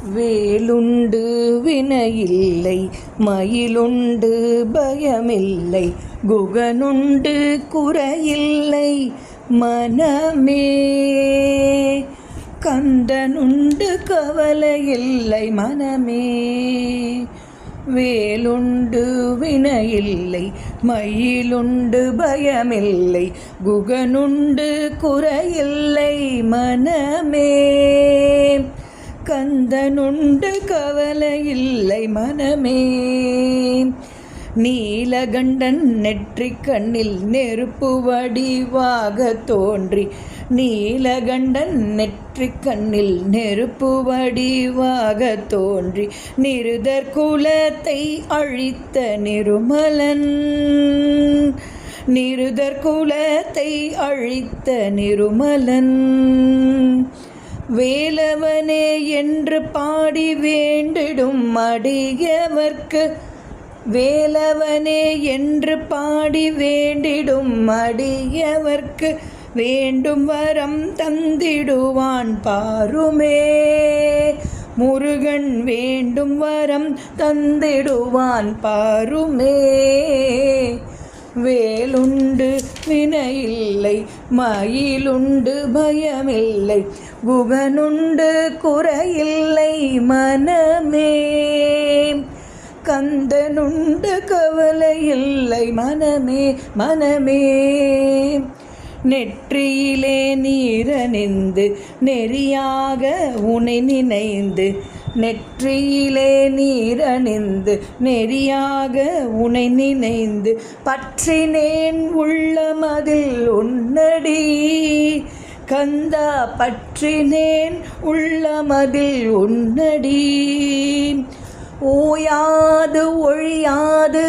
வேலுண்டு வினையில்லை மயிலுண்டு பயமில்லை குகனுண்டு குறையில்லை மனமே. கந்தனுண்டு கவலையில்லை மனமே. வேலுண்டு வினையில்லை மயிலுண்டு பயமில்லை குகனுண்டு குறையில்லை மனமே. கந்தனுண்டு கவலையில்லை மனமே. நீலகண்டன் நெற்றிக் கண்ணில் நெருப்பு வடிவாக தோன்றி நீலகண்டன் நெற்றிக் கண்ணில் நெருப்பு வடிவாக தோன்றி நிருதர் குலத்தை அழித்த நிருமலன். நிருதர் குலத்தை அழித்த நிருமலன். வேலவனே என்று பாடி வேண்டிடும் அடியவர்க்கு வேலவனே என்று பாடி வேண்டிடும் அடியவர்க்கு வேண்டும் வரம் தந்திடுவான் பாருமே. முருகன் வேண்டும் வரம் தந்திடுவான் பாருமே. வேலுண்டு வினையில்லை மயிலுண்டு பயமில்லை குகனுண்டு குறையில்லை மனமே. கந்தனுண்டு கவலையில்லை மனமே மனமே. நெற்றியிலே நீரணிந்து நெறியாக உனை நினைந்து நெற்றியிலே நீரணிந்து நெறியாக உனை நினைந்து பற்றினேன் உள்ளமதில் உன்னடி. கந்தா பற்றினேன் உள்ளமதில் உன்னடி. ஓயாது ஒழியாது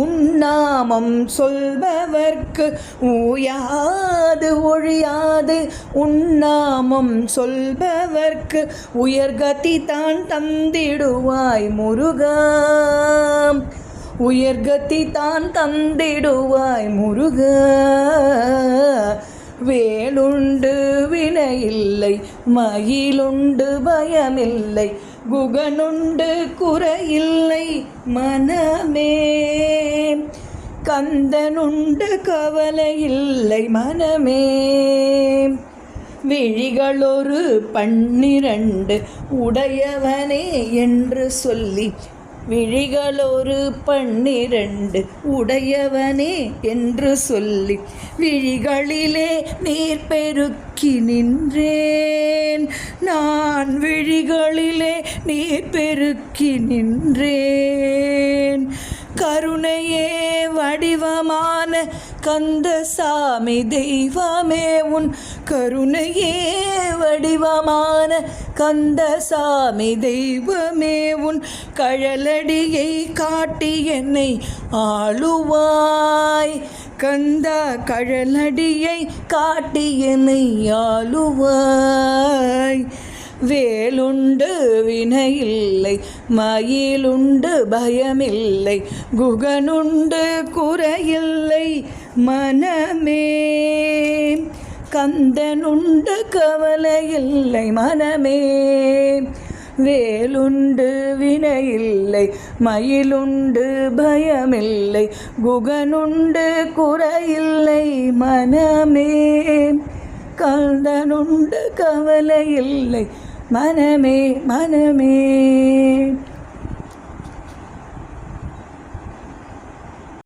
உன்னாமம் சொல்பவர்க்கு ஓயாது ஒழியாது உன்னாமம் சொல்பவர்க்கு உயர்கதி தான் தந்திடுவாய் முருகா. உயர்கதி தான் தந்திடுவாய் முருகா. வேலுண்டு வினையில்லை மயிலுண்டு பயமில்லை குகனுண்டு குறையில்லை மனமே. கந்தனுண்டு கவலையில்லை மனமே. விழிகளொரு 12 உடையவனே என்று சொல்லி விழிகளொரு 12 உடையவனே என்று சொல்லி விழிகளிலே நீர் பெருக்கி நின்றேன். நான் விழிகளிலே நீர் பெருக்கி நின்றேன். கருணையே வடிவமான கந்தசாமி தெய்வமே உன் கருணையே வடிவமான கந்தசாமி தெய்வமே உன் கழலடியை காட்டி என்னை ஆளுவாய். கந்தா கழலடியை காட்டி என்னை ஆளுவாய். வேலுண்டு வினையில்லை மயிலுண்டு பயமில்லை குகனுண்டு குறையில்லை மனமே. கந்தனுண்டு கவலையில்லை மனமே. வேலுண்டு வினையில்லை மயிலுண்டு பயமில்லை குகனுண்டு குறையில்லை மனமே. கந்தனுண்டு கவலையில்லை மனமே மனமே.